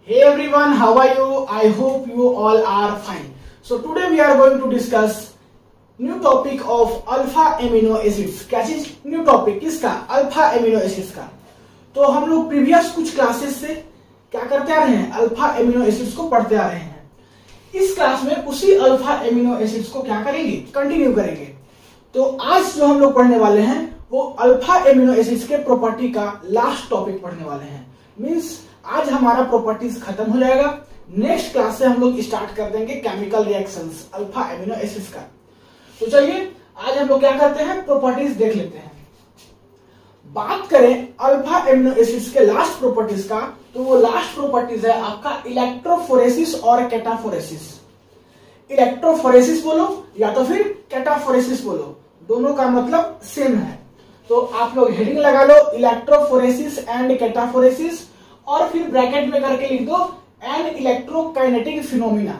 Hey everyone, how are you? I hope you all are fine. So today we are going to discuss new topic of alpha amino acids. क्या चीज? New topic किसका? Alpha amino acids का। तो हम लोग previous कुछ classes से क्या करते आ रहे हैं? अल्फा एमिनो एसिड्स को पढ़ते आ रहे हैं। इस क्लास में उसी अल्फा एमिनो एसिड्स को क्या करेंगे? कंटिन्यू करेंगे। तो आज जो हम लोग पढ़ने वाले हैं वो अल्फा एमिनो एसिड्स के प्रॉपर्टी का लास्ट टॉपिक पढ़ने वाले हैं। मींस आज हमारा प्रॉपर्टीज खत्म हो जाएगा। नेक्स्ट क्लास से हम लोग स्टार्ट कर देंगे chemical reactions alpha amino acids का। तो चलिए आज हम लोग क्या करते हैं, प्रॉपर्टीज देख लेते हैं। बात करें अल्फा एमिनो एसिड्स के लास्ट प्रॉपर्टीज का, तो वो लास्ट प्रॉपर्टीज है आपका इलेक्ट्रोफोरेसिस और कैटाफोरेसिस। इलेक्ट्रोफोरेसिस बोलो या तो फिर कैटाफोरेसिस बोलो, दोनों का मतलब सेम है। तो आप लोग हेडिंग लगा लो इलेक्ट्रोफोरेसिस एंड कैटाफोरेसिस, और फिर ब्रैकेट में करके लिख दो एन इलेक्ट्रोकाइनेटिक फिनोमिना।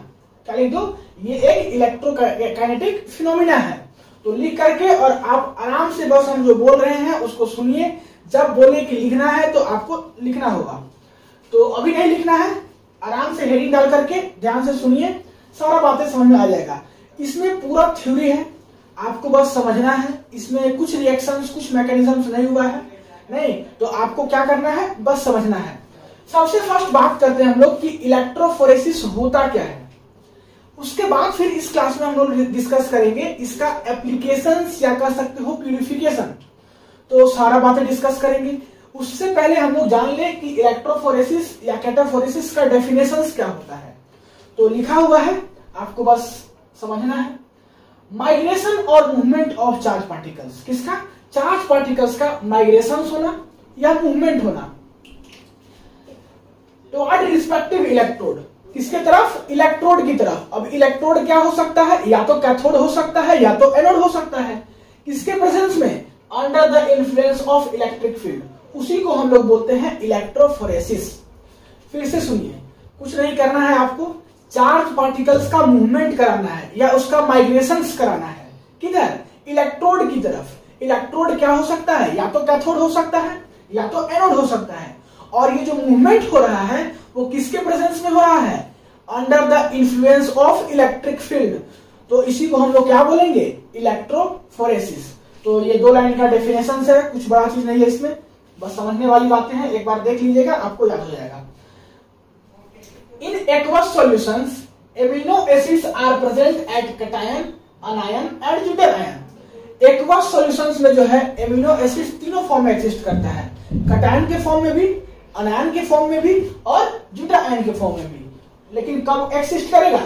क्या लिख दो? ये एक इलेक्ट्रोकाइनेटिक फिनोमिना है। तो लिख करके और आप आराम से बस हम जो बोल रहे हैं उसको सुनिए। जब बोले कि लिखना है तो आपको लिखना होगा, तो अभी नहीं लिखना है। आराम से हेडिंग डाल करके ध्यान से सुनिए, सारा बातें समझ में आ जाएगा। इसमें पूरा थ्योरी है, आपको बस समझना है। इसमें कुछ रिएक्शंस कुछ मैकेनिज्म्स नहीं हुआ है, नहीं तो आपको क्या करना है, बस समझना है। सबसे फर्स्ट बात करते हैं हम लोग कि इलेक्ट्रोफोरेसिस होता क्या है। उसके बाद फिर इस क्लास में हम लोग डिस्कस करेंगे इसका एप्लीकेशंस या कह सकते हो प्यूरिफिकेशन। तो सारा बातें डिस्कस करेंगे। उससे पहले हम लोग जान ले कि इलेक्ट्रोफोरेसिस या कैटाफोरेसिस का डेफिनेशंस क्या होता है। तो लिखा हुआ है, आपको बस समझना है। माइग्रेशन और मूवमेंट ऑफ चार्ज पार्टिकल्स। किसका? चार्ज पार्टिकल्स का माइग्रेशन होना या मूवमेंट होना टुवर्ड रिस्पेक्टिव इलेक्ट्रोड। किसके तरफ? इलेक्ट्रोड की तरफ। अब इलेक्ट्रोड क्या हो सकता है? या तो कैथोड हो सकता है या तो एनोड हो सकता है। किसके प्रेजेंस में? Under the influence of electric field. उसी को हम लोग बोलते हैं इलेक्ट्रोफोरेसिस। फिर से सुनिए, कुछ नहीं करना है आपको, चार्ज पार्टिकल्स का मूवमेंट कराना है या उसका माइग्रेशन कराना है। किधर? इलेक्ट्रोड की तरफ। इलेक्ट्रोड क्या हो सकता है? या तो कैथोड हो सकता है या तो एनोड हो सकता है। और ये जो मूवमेंट हो रहा है वो किसके प्रेजेंस में हो रहा है? Under the influence of electric field. तो इसी को हम लोग क्या बोलेंगे? इलेक्ट्रोफोरेसिस। तो ये दो लाइन का डेफिनेशन है, कुछ बड़ा चीज नहीं है इसमें, बस समझने वाली बातें हैं। एक बार देख लीजिएगा, आपको याद हो जाएगा। In aqueous solutions amino acids are present at cation, anion and zwitterion. Aqueous solutions में जो है एमिनो एसिड्स तीनों फॉर्म में एग्जिस्ट करता है, कैटायन के फॉर्म में भी, अनायन के फॉर्म में भी और ज्यूटर आयन के फॉर्म में भी। लेकिन कब एग्जिस्ट करेगा?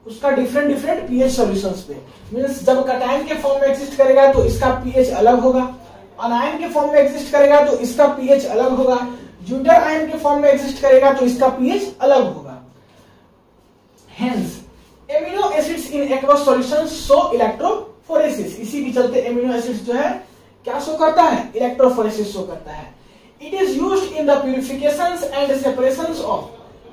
उसका डिफरेंट पीएच सॉल्यूशंस पे। मींस जब कैटायन के फॉर्म में एग्जिस्ट करेगा तो इसका पीएच अलग होगा, अनायन के फॉर्म में एग्जिस्ट करेगा तो इसका पीएच अलग होगा, ज्यूटर आयन के फॉर्म में एग्जिस्ट करेगा तो इसका पीएच अलग होगा। हेंस एमिनो एसिड्स इन एक्वस सॉल्यूशंस शो इलेक्ट्रोफोरेसिस। इसी के चलते एमिनो एसिड्स जो है क्या शो करता है? इलेक्ट्रोफोरेसिस शो करता है। It is used in the purifications and separations of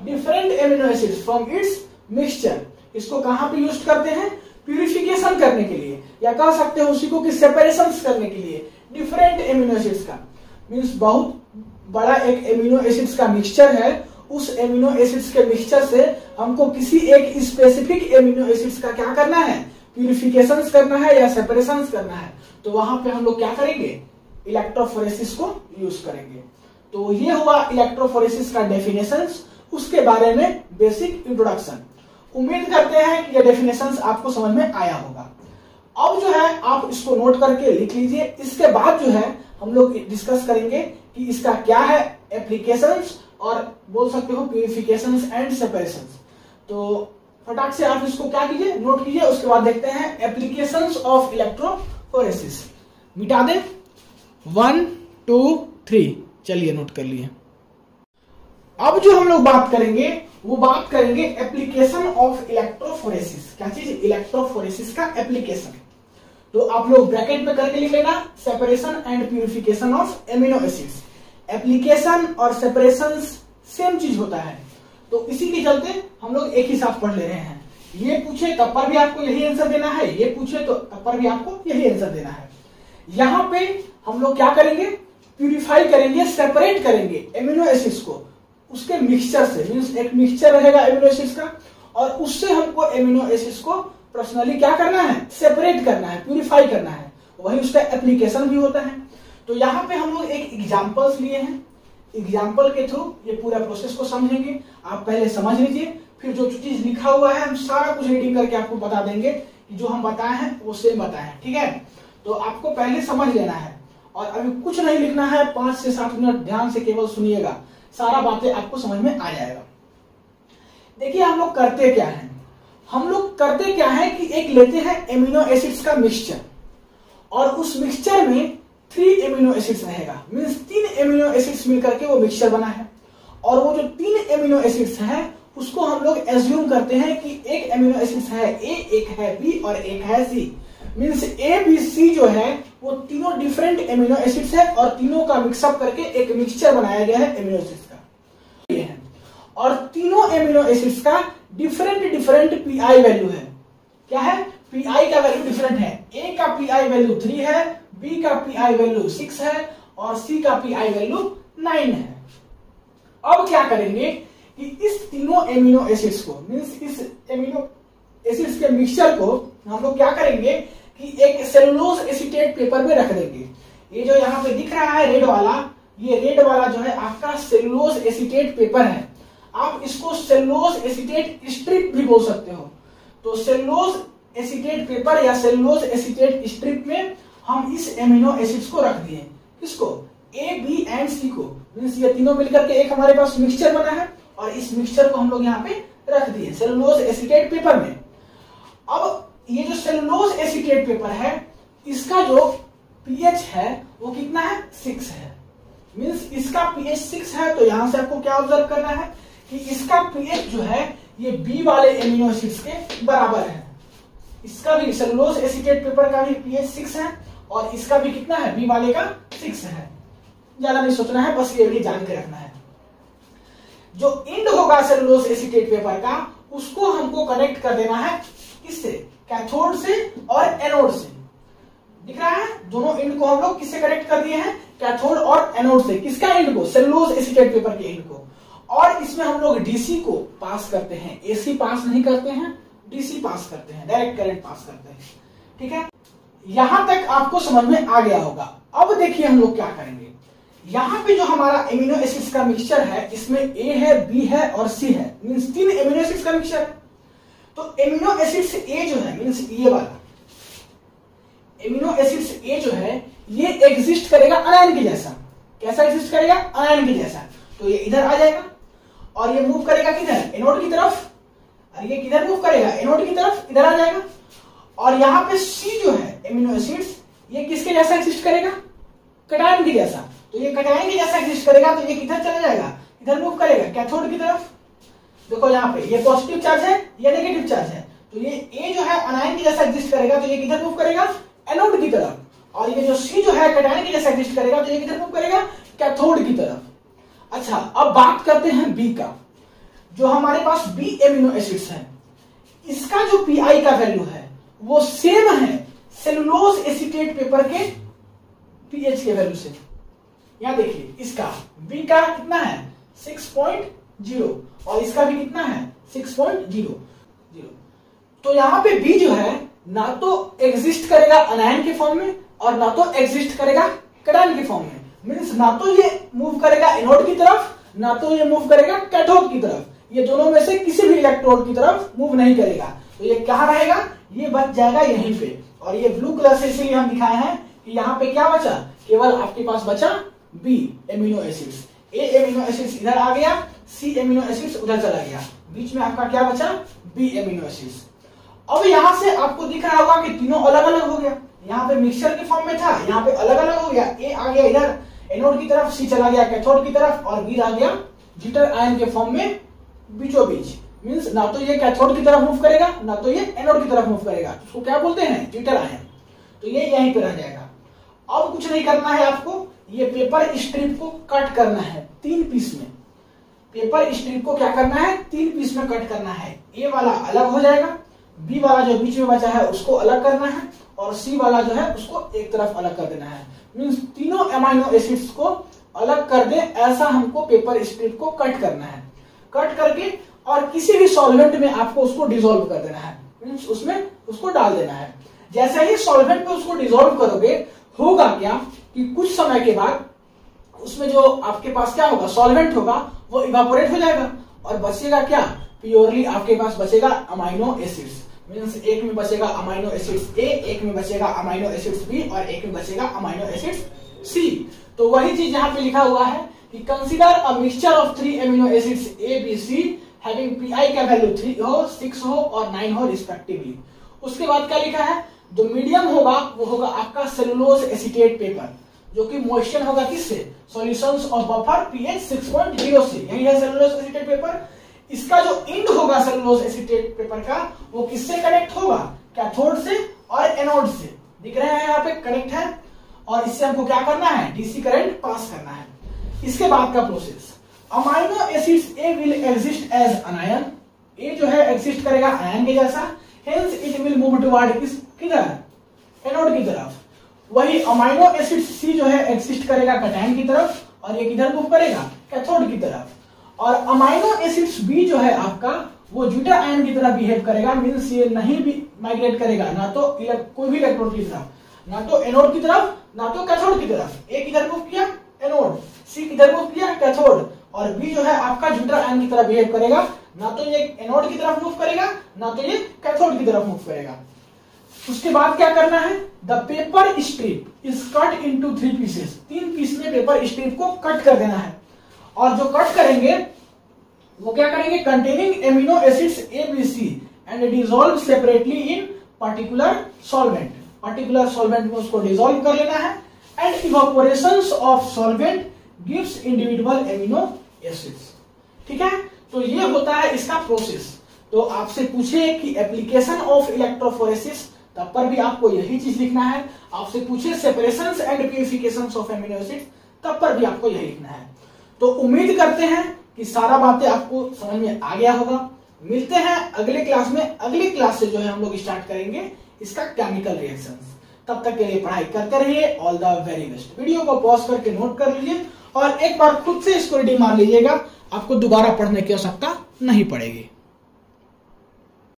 different amino acids from its mixture। इसको कहां पे यूज करते हैं? प्यूरिफिकेशन करने के लिए, या कह सकते हो उसी को कि सेपरेशंस करने के लिए डिफरेंट एमिनो एसिड्स का। मींस बहुत बड़ा एक एमिनो एसिड्स का मिक्सचर है, उस एमिनो एसिड्स के मिक्सचर से हमको किसी एक स्पेसिफिक एमिनो एसिड्स का क्या करना है? प्यूरिफिकेशंस करना है या सेपरेशंस करना है। तो वहां पे हम लोग क्या करेंगे? इलेक्ट्रोफोरेसिस को यूज करेंगे। तो ये हुआ इलेक्ट्रोफोरेसिस का डेफिनेशंस, उसके बारे में बेसिक इंट्रोडक्शन। उम्मीद करते हैं कि ये डेफिनेशंस आपको समझ में आया होगा। अब जो है आप इसको नोट करके लिख लीजिए। इसके बाद जो है हम लोग डिस्कस करेंगे कि इसका क्या है एप्लीकेशंस, और बोल सकते हो प्यूरिफिकेशंस एंड सेपरेशंस। तो फटाक से आप इसको क्या कीजिए, नोट कीजिए। उसके बाद देखते हैं एप्लीकेशंस ऑफ इलेक्ट्रोफोरेसिस। मिटा दे 1 2 3, चलिए नोट कर लिए। अब जो हम लोग बात करेंगे वो बात करेंगे एप्लीकेशन ऑफ इलेक्ट्रोफोरेसिस। क्या चीज? इलेक्ट्रोफोरेसिस का एप्लीकेशन। तो आप लोग ब्रैकेट में करके लिख लेना separation and purification of amino acids. Application और सेपरेशन सेम चीज होता है, तो इसी के चलते हम लोग एक ही साथ पढ़ ले रहे हैं। ये पूछे तब पर भी आपको यही आंसर देना है, ये पूछे तो तब पर भी आपको यही आंसर देना है। यहां पे हम लोग क्या करेंगे? प्यूरिफाई करेंगे, सेपरेट करेंगे एमिनो एसिड्स को। उसके मिक्सचर से, मींस एक मिक्सचर रहेगा एमिनो एसिड्स का, और उससे हमको एमिनो एसिड्स को पर्सनली क्या करना है, सेपरेट करना है, प्यूरिफाई करना है, वही उसका एप्लीकेशन भी होता है। तो यहाँ पे हम लोग एक एग्जाम्पल्स लिए हैं, एग्जाम्पल के थ्रू ये पूरा प्रोसेस को समझेंगे। आप पहले समझ लीजिए, फिर जो चीज लिखा हुआ है हम सारा कुछ रीडिंग करके आपको बता देंगे कि जो हम बताए हैं वो सेम बताए हैं, ठीक है। तो आपको पहले समझ लेना है और अभी कुछ नहीं लिखना है, 5 से 7 मिनट ध्यान से केवल सुनिएगा, सारा बातें आपको समझ में आ जाएगा। देखिए हम लोग करते क्या है, हम लोग करते क्या है कि एक लेते हैं एमिनो एसिड्स का मिक्सचर, और उस मिक्सचर में 3 एमिनो एसिड्स रहेगा, मींस 3 एमिनो एसिड्स मिलकर के वो मिक्सचर बना है। और वो जो 3 एमिनो एसिड्स है उसको हम लोग एज्यूम करते हैं कि एक एमिनो एसिड्स है ए, एक है बी और एक है सी। मींस ए बी सी जो है वो तीनों डिफरेंट एमिनो एसिड्स है और तीनों का मिक्सअप करके एक मिक्सचर बनाया गया है एमिनो एसिड्स का। ये है, और तीनों एमिनो एसिड्स का डिफरेंट डिफरेंट पीआई वैल्यू है। क्या है, पीआई का वैल्यू डिफरेंट है। ए का पीआई वैल्यू 3 है, बी का पीआई वैल्यू 6 है और सी का पीआई वैल्यू 9 है। अब क्या करेंगे कि इस तीनों एमिनो एसिड्स को, मींस इस एमिनो एसिड्स के मिक्सचर को हम लोग क्या करेंगे कि एक सेलुलोज एसीटेट पेपर में रख देंगे। ये जो यहाँ पे दिख रहा है रेड वाला, ये रेड वाला जो है आपका सेलुलोज एसीटेट पेपर है। आप इसको सेलुलोज एसीटेट स्ट्रिप भी बोल सकते हो। तो सेलुलोज एसीटेट पेपर या सेलुलोज एसीटेट स्ट्रिप में हम इस एमिनो एसिड्स को रख दिए। किसको, ए बी एंड सी को, मींस ये तीनों मिलकर के एक हमारे पास मिक्सचर बना है और इस मिक्सचर को हम लोग यहाँ पे रख दिए सेलुलोज एसीटेट पेपर में। अब ये जो सेलुलोज एसीटेट पेपर है इसका जो पीएच है वो कितना है, 6 है। मींस इसका पीएच 6 है। तो यहां से आपको क्या ऑब्जर्व करना है कि इसका पीएच जो है ये बी वाले एमिनो एसिड्स के बराबर है। इसका भी सेलुलोज एसीटेट पेपर का भी पीएच 6 है और इसका भी कितना है, बी वाले का 6 है। ज्यादा नहीं सोचना है, बस ये भी जान के रखना है। जो एंड होगा सेलुलोज एसीटेट पेपर का उसको हमको कनेक्ट कर देना है किससे, कैथोड से और एनोड से। दिख रहा है, दोनों एंड को हम लोग किससे कनेक्ट कर दिए हैं, कैथोड और एनोड से। किसका एंड को, सेलुलोज एसीटेट पेपर के एंड को। और इसमें हम लोग डीसी को पास करते हैं, एसी पास नहीं करते हैं, डीसी पास करते हैं, डायरेक्ट करंट पास करते हैं। ठीक है, यहां तक आपको समझ में आ गया होगा। अब देखिए हम लोग क्या करेंगे, यहाँ पे जो हमारा एमिनो एसिड्स का मिक्सचर है इसमें ए है, बी है और सी है, मींस 3 एमिनो एसिड्स का मिक्सचर है। तो एमिनो एसिड्स ए जो है, मींस ये वाला एमिनो एसिड्स ए जो है ये एग्जिस्ट करेगा अनायन के जैसा। कैसा एग्जिस्ट करेगा, अनायन के जैसा। तो ये इधर आ जाएगा और ये मूव करेगा किधर, एनोड की तरफ, और ये किधर मूव करेगा, एनोड की तरफ, इधर आ जाएगा। और यहाँ पे सी जो है एमिनो एसिड्स ये किसके जैसा एग्जिस्ट करेगा, कैटायन के जैसा। तो ये कैटायन के जैसा एग्जिस्ट करेगा तो ये किधर चला जाएगा, इधर मूव करेगा कैथोड की तरफ। देखो यहाँ पे ये पॉजिटिव चार्ज है, ये नेगेटिव चार्ज है। तो ये ए जो है अनायन के जैसा एग्जिस्ट करेगा तो ये किधर मूव करेगा, एनोड की तरफ। और ये जो सी जो है कैटायन के जैसा एग्जिस्ट करेगा तो ये किधर मूव करेगा, कैथोड की तरफ। अच्छा, अब बात करते हैं बी का। जो हमारे पास बी एमिनो एसिड्स है इसका जो पीआई का वैल्यू है वो सेम है सेलुलोज एसीटेट पेपर के पीएच के वैल्यू से। यहां देखिए इसका बी का कितना है, 6.0 और इसका भी कितना है, 6.0। तो यहां पे बी जो है ना तो एग्जिस्ट करेगा अनायन के फॉर्म में और ना तो एग्जिस्ट करेगा कैटायन के फॉर्म में। मींस ना तो ये मूव करेगा एनोड की तरफ, ना तो ये मूव करेगा कैथोड की तरफ। ये दोनों में से किसी भी इलेक्ट्रोड की तरफ मूव नहीं करेगा। तो ये कहां रहेगा, ये बच जाएगा यहीं पे। और ये ब्लू कलर से इसीलिए हम दिखाए हैं कि यहाँ पे क्या बचा, केवल आपके पास बचा बी एमिनो एसिड्स। ए एमिनो एसिड्स इधर आ गया, सी एमिनो एसिड्स उधर चला गया, बीच में आपका क्या बचा, बी एमिनो एसिड्स। अब यहां से आपको दिख रहा होगा कि तीनों अलग अलग हो गया। यहाँ पे मिक्सचर के फॉर्म में था, यहाँ पे अलग अलग हो गया। ए आ गया इधर एनोड की तरफ, सी चला गया कैथोड की तरफ और बी आ गया जीटर आयन के फॉर्म में बीचों बीच। मींस ना तो ये कैथोड की तरफ मूव करेगा ना तो ये एनोड की तरफ मूव करेगा। उसको क्या बोलते हैं, जीटर आयन। तो ये यहीं पे रह जाएगा। अब कुछ नहीं करना है आपको, ये पेपर स्ट्रिप को कट करना है 3 पीस में। पेपर स्ट्रिप को क्या करना है, 3 पीस में कट करना है। ए वाला अलग हो जाएगा, बी वाला जो बीच में बचा है उसको अलग करना है और सी वाला जो है उसको एक तरफ अलग कर देना है। मींस तीनों एमाइनो एसिड्स को अलग कर दे, ऐसा हमको पेपर स्ट्रिप को कट करना है। कट करके और किसी भी सॉल्वेंट में आपको उसको डिसॉल्व कर देना है, मींस उसमें उसको डाल देना है। जैसे ही सॉल्वेंट में उसको डिसॉल्व करोगे, होगा क्या कि कुछ समय के बाद उसमें जो आपके पास क्या होगा, सॉल्वेंट होगा, वो इवापोरेट हो जाएगा और बचेगा क्या, प्योरली आपके पास बचेगा अमाइनो एसिड्स। मींस एक में बचेगा अमाइनो एसिड्स ए, एक में बचेगा अमाइनो एसिड्स बी और एक में बचेगा अमाइनो एसिड्स सी। तो वही चीज यहाँ पे लिखा हुआ है कि consider a mixture of 3 amino acids A B C having pI का वैल्यू 3 हो, 6 हो और 9 हो रिस्पेक्टिवली। उसके बाद क्या लिखा है, जो मीडियम होगा वो होगा आपका सेलुलोज एसीटेट पेपर, जो कि मॉइस्चर होगा किससे, सॉल्यूशंस ऑफ बफर पीएच 6.0 से, यही है सेलुलोज एसीटेट पेपर। इसका जो इंड होगा सेलुलोज एसीटेट पेपर का, वो किससे कनेक्ट होगा, कैथोड से और एनोड से। दिख रहे हैं यहाँ पे कनेक्ट है, और इससे हमको क्या करना है, डीसी करंट पास करना है। इसके बाद का process, amino acids A will exist as anion, A जो है एग्जिस्ट करेगा आयन के जैसा, hence it will move toward किधर, एनोड की तरफ। वही अमाइनो एसिड सी जो है एग्जिस्ट करेगा कैटायन की तरफ, और ये किधर मूव करेगा, कैथोड की तरफ। और अमाइनो एसिड्स बी जो है आपका, वो ज्यूटा आयन की तरह बिहेव करेगा, मींस ये नहीं भी माइग्रेट करेगा ना तो कोई भी इलेक्ट्रोड की तरफ, ना तो एनोड की तरफ ना तो कैथोड की तरफ। ए किधर मूव किया, एनोड, सी किधर मूव किया, कैथोड, और बी जो है आपका ज्यूटा आयन की तरह बिहेव करेगा, ना तो ये एनोड की तरफ मूव करेगा ना तो ये कैथोड की तरफ मूव करेगा। उसके बाद क्या करना है, the paper strip is cut into 3 pieces, 3 piece में पेपर स्ट्रिप को कट कर देना है। और जो कट करेंगे वो क्या करेंगे, containing amino acids A B C and dissolve separately in particular solvent, particular solvent में उसको डिसॉल्व कर लेना है। And evaporations of solvent gives individual amino acids. ठीक है, तो ये होता है इसका प्रोसेस। तो आपसे पूछे कि एप्लीकेशन ऑफ इलेक्ट्रोफोरेसिस, तब पर भी आपको यही चीज लिखना है। आपसे पूछे separations and purifications of amino acids, तब पर भी आपको यही लिखना है। तो उम्मीद करते हैं कि सारा बातें आपको समझ में आ गया होगा। मिलते हैं अगले क्लास में, अगली क्लास से जो है हम लोग स्टार्ट करेंगे इसका केमिकल रिएक्शंस। तब तक के लिए पढ़ाई करते रहिए, all the very best. Video को पॉज करके नोट कर लीजिए और एक बार खुद से इसको रीडिंग मार लीजिएगा, आपको दोबारा पढ़ने की आवश्यकता नहीं पड़ेगी।